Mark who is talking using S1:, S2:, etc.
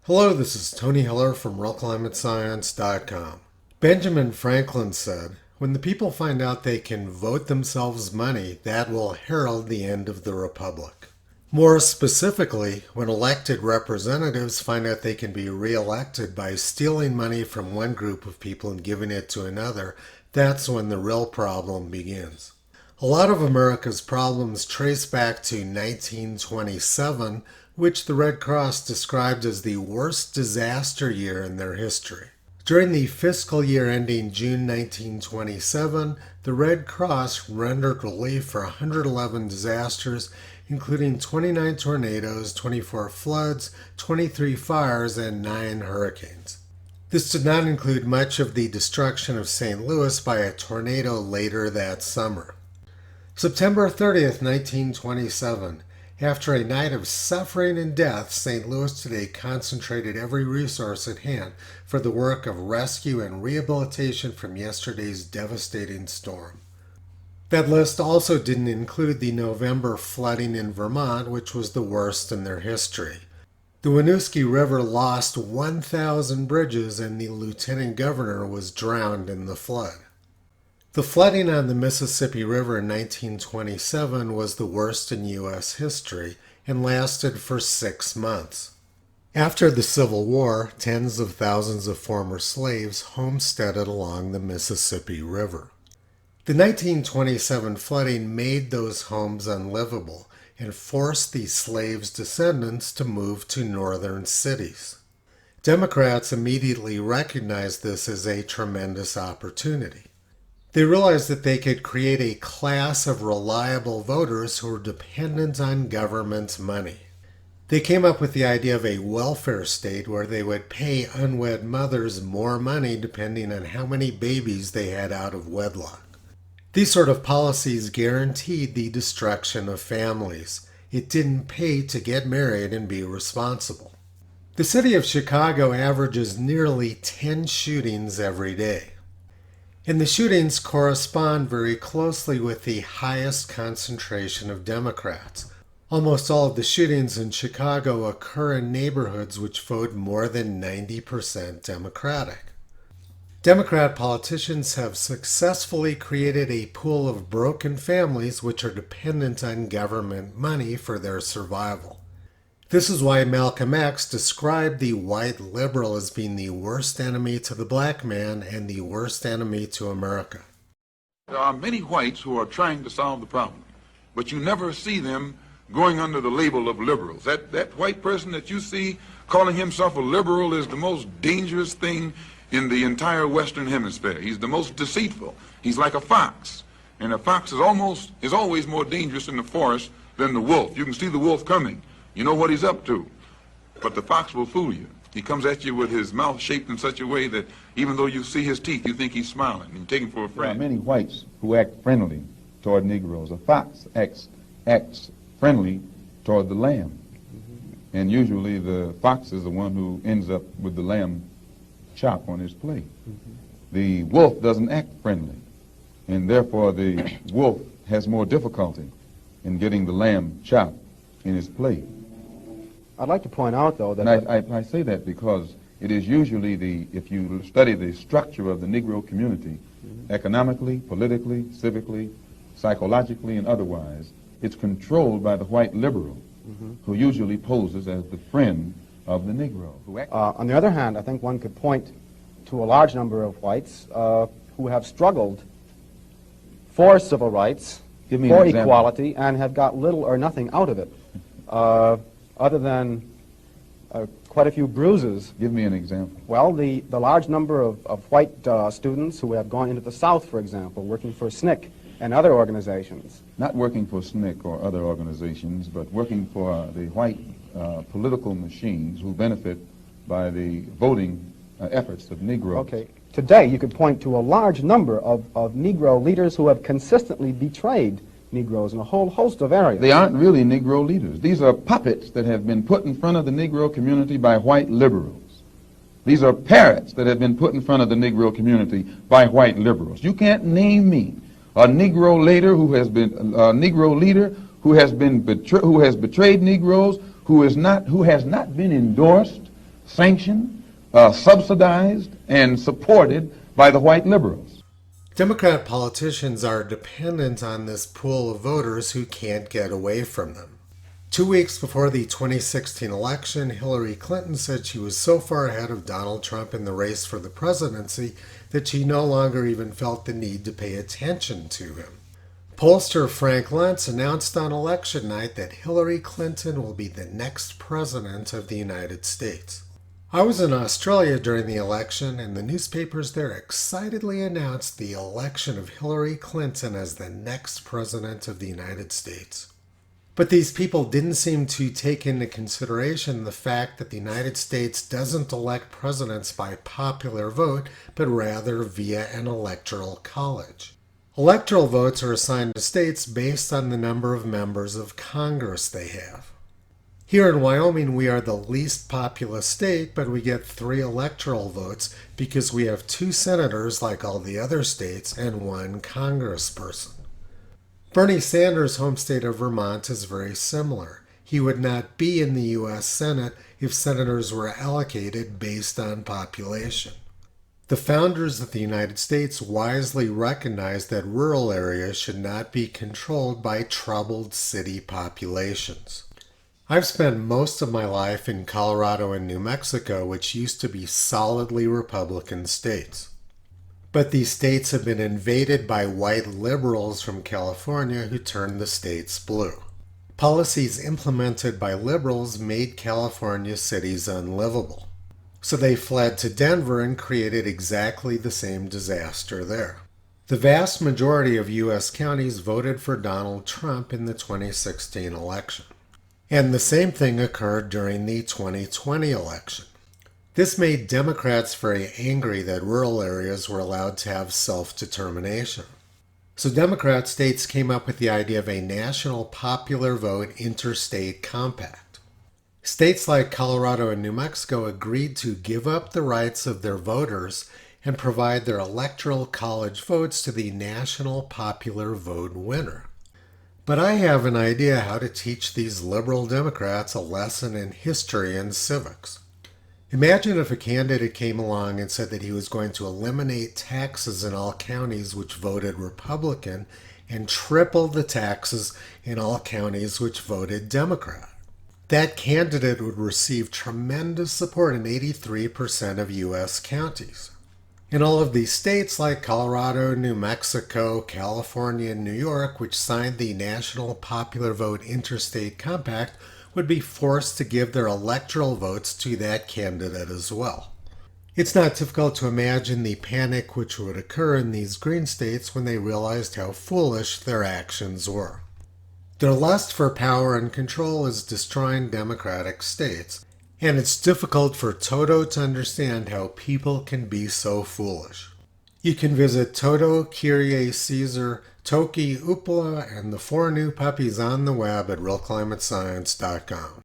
S1: Hello, this is Tony Heller from RealClimateScience.com. Benjamin Franklin said, "When the people find out they can vote themselves money, that will herald the end of the republic." More specifically, when elected representatives find out they can be reelected by stealing money from one group of people and giving it to another, that's when the real problem begins. A lot of America's problems trace back to 1927, which the Red Cross described as the worst disaster year in their history. During the fiscal year ending June 1927, the Red Cross rendered relief for 111 disasters, including 29 tornadoes, 24 floods, 23 fires, and 9 hurricanes. This did not include much of the destruction of St. Louis by a tornado later that summer. September 30th, 1927. After a night of suffering and death, St. Louis today concentrated every resource at hand for the work of rescue and rehabilitation from yesterday's devastating storm. That list also didn't include the November flooding in Vermont, which was the worst in their history. The Winooski River lost 1,000 bridges and the lieutenant governor was drowned in the flood. The flooding on the Mississippi River in 1927 was the worst in U.S. history and lasted for 6 months. After the Civil War, tens of thousands of former slaves homesteaded along the Mississippi River. The 1927 flooding made those homes unlivable and forced the slaves' descendants to move to northern cities. Democrats immediately recognized this as a tremendous opportunity. They realized that they could create a class of reliable voters who were dependent on government money. They came up with the idea of a welfare state where they would pay unwed mothers more money depending on how many babies they had out of wedlock. These sort of policies guaranteed the destruction of families. It didn't pay to get married and be responsible. The city of Chicago averages nearly 10 shootings every day. And the shootings correspond very closely with the highest concentration of Democrats. Almost all of the shootings in Chicago occur in neighborhoods which vote more than 90% Democratic. Democrat politicians have successfully created a pool of broken families which are dependent on government money for their survival. This is why Malcolm X described the white liberal as being the worst enemy to the black man and the worst enemy to America.
S2: There are many whites who are trying to solve the problem, but you never see them going under the label of liberals. That white person that you see calling himself a liberal is the most dangerous thing in the entire Western Hemisphere. He's the most deceitful. He's like a fox, and a fox is always more dangerous in the forest than the wolf. You can see the wolf coming. You know what he's up to, but the fox will fool you. He comes at you with his mouth shaped in such a way that even though you see his teeth, you think he's smiling, and you take him for a friend.
S3: There are many whites who act friendly toward Negroes. A fox acts friendly toward the lamb, and usually the fox is the one who ends up with the lamb chop on his plate. The wolf doesn't act friendly, and therefore the wolf has more difficulty in getting the lamb chop in his plate.
S4: I'd like to point out, though, that...
S3: I say that because it is usually if you study the structure of the Negro community, economically, politically, civically, psychologically, and otherwise, it's controlled by the white liberal, who usually poses as the friend of the Negro.
S4: On the other hand, I think one could point to a large number of whites who have struggled for civil rights, for equality, and have got little or nothing out of it. Other than quite a few bruises.
S3: Give me an example.
S4: Well, the large number of white students who have gone into the South, for example, working for SNCC and other organizations.
S3: Not working for SNCC or other organizations, but working for the white political machines who benefit by the voting efforts of Negroes.
S4: Okay. Today, you could point to a large number of Negro leaders who have consistently betrayed Negroes in a whole host of areas.
S3: They aren't really Negro leaders. These are puppets that have been put in front of the Negro community by white liberals. These are parrots that have been put in front of the Negro community by white liberals. You can't name me a Negro leader who has betrayed Negroes, who has not been endorsed sanctioned, subsidized, and supported by the white liberals.
S1: Democrat politicians are dependent on this pool of voters who can't get away from them. 2 weeks before the 2016 election, Hillary Clinton said she was so far ahead of Donald Trump in the race for the presidency that she no longer even felt the need to pay attention to him. Pollster Frank Luntz announced on election night that Hillary Clinton will be the next president of the United States. I was in Australia during the election, and the newspapers there excitedly announced the election of Hillary Clinton as the next president of the United States. But these people didn't seem to take into consideration the fact that the United States doesn't elect presidents by popular vote, but rather via an electoral college. Electoral votes are assigned to states based on the number of members of Congress they have. Here in Wyoming, we are the least populous state, but we get 3 electoral votes because we have 2 senators like all the other states and 1 congressperson. Bernie Sanders' home state of Vermont is very similar. He would not be in the U.S. Senate if senators were allocated based on population. The founders of the United States wisely recognized that rural areas should not be controlled by troubled city populations. I've spent most of my life in Colorado and New Mexico, which used to be solidly Republican states. But these states have been invaded by white liberals from California who turned the states blue. Policies implemented by liberals made California cities unlivable. So they fled to Denver and created exactly the same disaster there. The vast majority of U.S. counties voted for Donald Trump in the 2016 election. And the same thing occurred during the 2020 election. This made Democrats very angry that rural areas were allowed to have self-determination. So Democrat states came up with the idea of a national popular vote interstate compact. States like Colorado and New Mexico agreed to give up the rights of their voters and provide their electoral college votes to the national popular vote winner. But I have an idea how to teach these liberal Democrats a lesson in history and civics. Imagine if a candidate came along and said that he was going to eliminate taxes in all counties which voted Republican and triple the taxes in all counties which voted Democrat. That candidate would receive tremendous support in 83% of U.S. counties. In all of these states like Colorado, New Mexico, California, and New York, which signed the National Popular Vote Interstate Compact, would be forced to give their electoral votes to that candidate as well. It's not difficult to imagine the panic which would occur in these green states when they realized how foolish their actions were. Their lust for power and control is destroying democratic states, and it's difficult for Toto to understand how people can be so foolish. You can visit Toto, Kyrie Caesar, Toki, Upala, and the 4 new puppies on the web at realclimatescience.com.